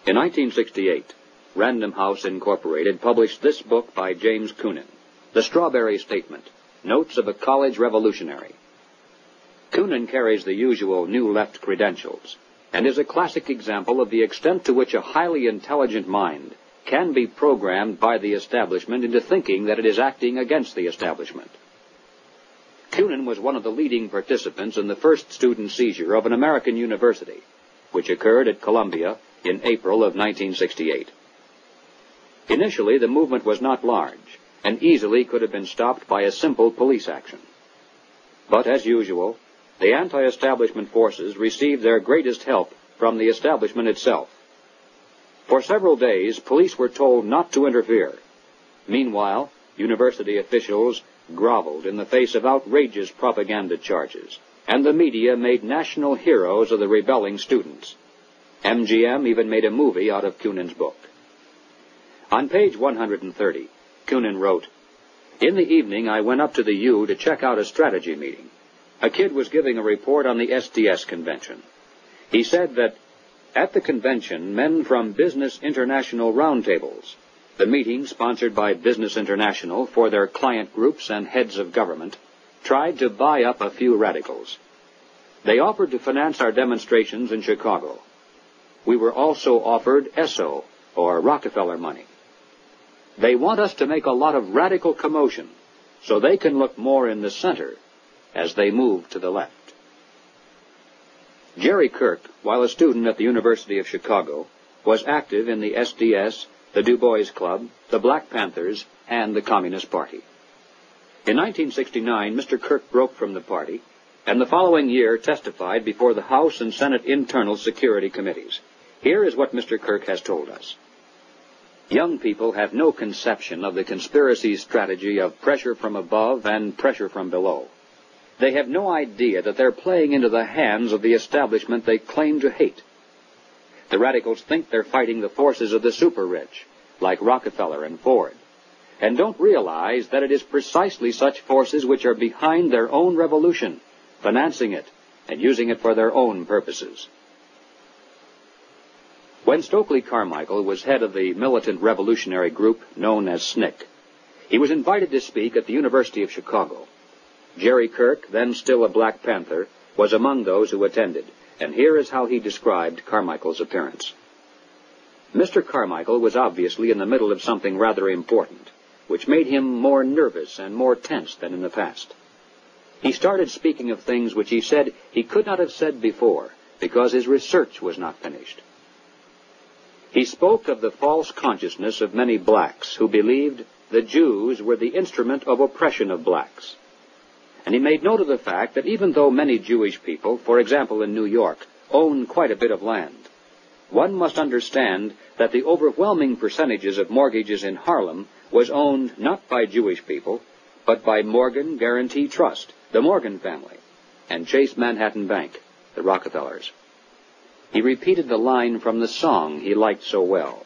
In 1968, Random House Incorporated published this book by James Coonan, The Strawberry Statement, Notes of a College Revolutionary. Coonan carries the usual New Left credentials, and is a classic example of the extent to which a highly intelligent mind can be programmed by the establishment into thinking that it is acting against the establishment. Coonan was one of the leading participants in the first student seizure of an American university, which occurred at Columbia in April of 1968. Initially, the movement was not large, and easily could have been stopped by a simple police action. But, as usual, the anti-establishment forces received their greatest help from the establishment itself. For several days, police were told not to interfere. Meanwhile, university officials groveled in the face of outrageous propaganda charges, and the media made national heroes of the rebelling students. MGM even made a movie out of Coonan's book. On page 130, Coonan wrote, "In the evening I went up to the U to check out a strategy meeting. A kid was giving a report on the SDS convention. He said that at the convention, men from Business International roundtables, the meeting sponsored by Business International for their client groups and heads of government, tried to buy up a few radicals. They offered to finance our demonstrations in Chicago. We were also offered ESSO, or Rockefeller money. They want us to make a lot of radical commotion so they can look more in the center as they move to the left." Jerry Kirk, while a student at the University of Chicago, was active in the SDS, the Du Bois Club, the Black Panthers, and the Communist Party. In 1969, Mr. Kirk broke from the party, and the following year testified before the House and Senate Internal Security Committees. Here is what Mr. Kirk has told us. "Young people have no conception of the conspiracy strategy of pressure from above and pressure from below. They have no idea that they're playing into the hands of the establishment they claim to hate. The radicals think they're fighting the forces of the super-rich, like Rockefeller and Ford, and don't realize that it is precisely such forces which are behind their own revolution, financing it, and using it for their own purposes." When Stokely Carmichael was head of the militant revolutionary group known as SNCC, he was invited to speak at the University of Chicago. Jerry Kirk, then still a Black Panther, was among those who attended, and here is how he described Carmichael's appearance. Mr. Carmichael was obviously in the middle of something rather important, which made him more nervous and more tense than in the past. He started speaking of things which he said he could not have said before, because his research was not finished. He spoke of the false consciousness of many blacks who believed the Jews were the instrument of oppression of blacks. And he made note of the fact that even though many Jewish people, for example in New York, own quite a bit of land, one must understand that the overwhelming percentages of mortgages in Harlem was owned not by Jewish people, but by Morgan Guarantee Trust, the Morgan family, and Chase Manhattan Bank, the Rockefellers. He repeated the line from the song he liked so well.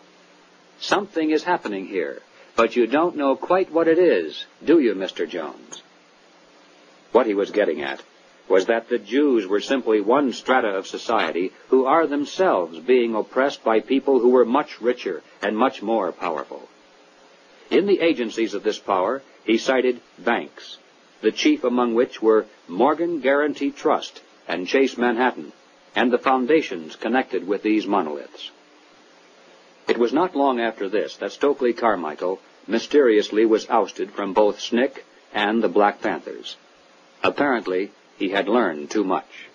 "Something is happening here, but you don't know quite what it is, do you, Mr. Jones?" What he was getting at was that the Jews were simply one strata of society who are themselves being oppressed by people who were much richer and much more powerful. In the agencies of this power, he cited banks, the chief among which were Morgan Guarantee Trust and Chase Manhattan, and the foundations connected with these monoliths. It was not long after this that Stokely Carmichael mysteriously was ousted from both SNCC and the Black Panthers. Apparently, he had learned too much.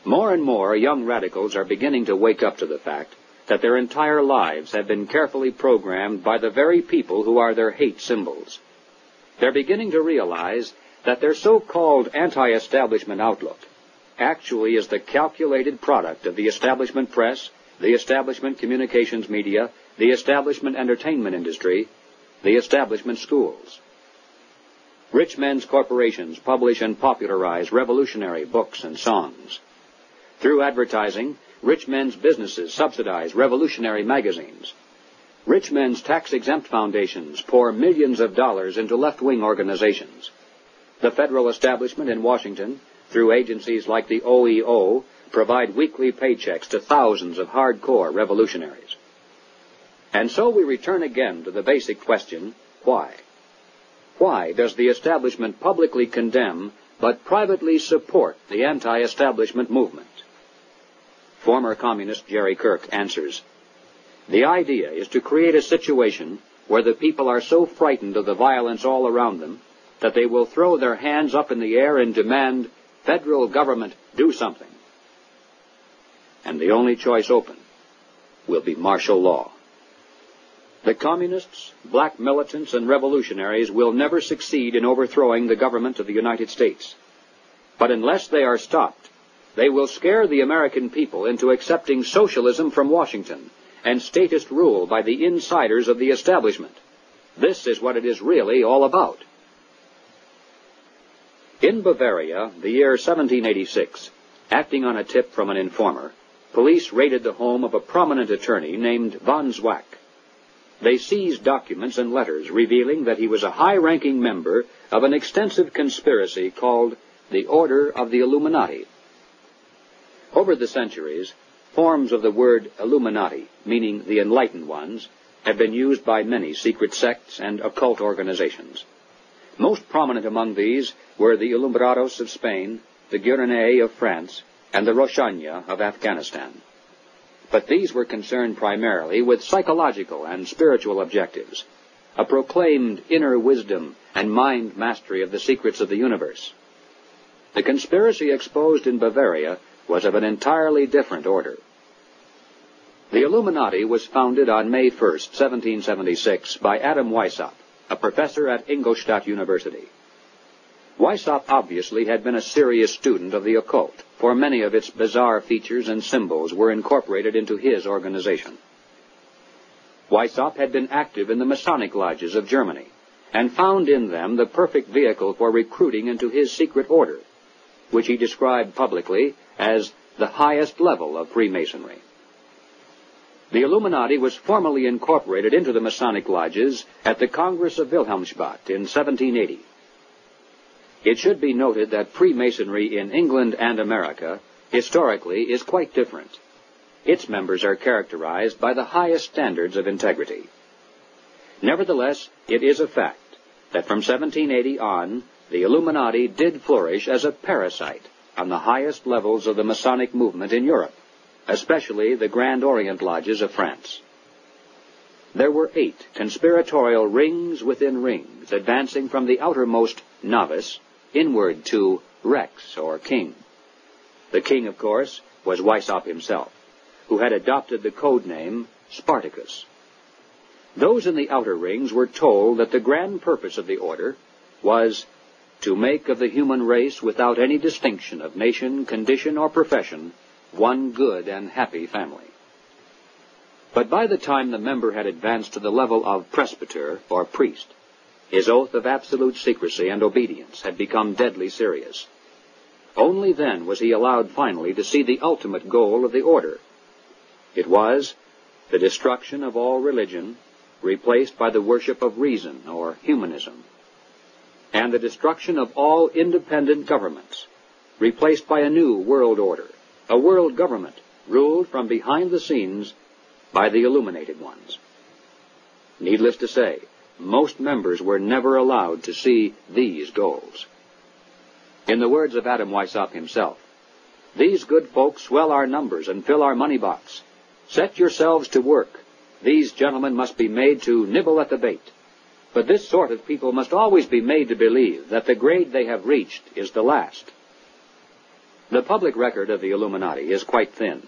More and more young radicals are beginning to wake up to the fact that their entire lives have been carefully programmed by the very people who are their hate symbols. They're beginning to realize that their so-called anti-establishment outlook actually is the calculated product of the establishment press, the establishment communications media, the establishment entertainment industry, the establishment schools. Rich men's corporations publish and popularize revolutionary books and songs. Through advertising, rich men's businesses subsidize revolutionary magazines. Rich men's tax-exempt foundations pour millions of dollars into left-wing organizations. The federal establishment in Washington, through agencies like the OEO, provide weekly paychecks to thousands of hardcore revolutionaries. And so we return again to the basic question, why? Why does the establishment publicly condemn but privately support the anti-establishment movement? Former communist Jerry Kirk answers, the idea is to create a situation where the people are so frightened of the violence all around them that they will throw their hands up in the air and demand, federal government, do something. And the only choice open will be martial law. The communists, black militants, and revolutionaries will never succeed in overthrowing the government of the United States. But unless they are stopped, they will scare the American people into accepting socialism from Washington and statist rule by the insiders of the establishment. This is what it is really all about. In Bavaria, the year 1786, acting on a tip from an informer, police raided the home of a prominent attorney named von Zwack. They seized documents and letters revealing that he was a high-ranking member of an extensive conspiracy called the Order of the Illuminati. Over the centuries, forms of the word Illuminati, meaning the enlightened ones, have been used by many secret sects and occult organizations. Most prominent among these were the Alumbrados of Spain, the Gueronnais of France, and the Roshania of Afghanistan. But these were concerned primarily with psychological and spiritual objectives, a proclaimed inner wisdom and mind mastery of the secrets of the universe. The conspiracy exposed in Bavaria was of an entirely different order. The Illuminati was founded on May 1st, 1776, by Adam Weishaupt, a professor at Ingolstadt University. Weishaupt obviously had been a serious student of the occult, for many of its bizarre features and symbols were incorporated into his organization. Weishaupt had been active in the Masonic lodges of Germany, and found in them the perfect vehicle for recruiting into his secret order, which he described publicly as the highest level of Freemasonry. The Illuminati was formally incorporated into the Masonic lodges at the Congress of Wilhelmsbad in 1780. It should be noted that Freemasonry in England and America historically is quite different. Its members are characterized by the highest standards of integrity. Nevertheless, it is a fact that from 1780 on, the Illuminati did flourish as a parasite on the highest levels of the Masonic movement in Europe, especially the Grand Orient lodges of France. There were 8 conspiratorial rings within rings, advancing from the outermost novice inward to Rex, or king. The king, of course, was Weishaupt himself, who had adopted the code name Spartacus. Those in the outer rings were told that the grand purpose of the order was to make of the human race, without any distinction of nation, condition, or profession, one good and happy family. But by the time the member had advanced to the level of presbyter, or priest, his oath of absolute secrecy and obedience had become deadly serious. Only then was he allowed finally to see the ultimate goal of the order. It was the destruction of all religion, replaced by the worship of reason, or humanism, and the destruction of all independent governments, replaced by a new world order, a world government ruled from behind the scenes by the illuminated ones. Needless to say, most members were never allowed to see these goals. In the words of Adam Weishaupt himself, "These good folks swell our numbers and fill our money box. Set yourselves to work. These gentlemen must be made to nibble at the bait. But this sort of people must always be made to believe that the grade they have reached is the last." The public record of the Illuminati is quite thin,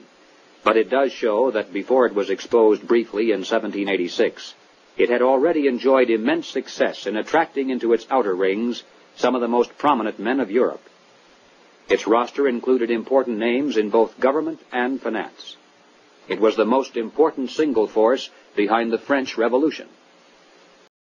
but it does show that before it was exposed briefly in 1786, it had already enjoyed immense success in attracting into its outer rings some of the most prominent men of Europe. Its roster included important names in both government and finance. It was the most important single force behind the French Revolution.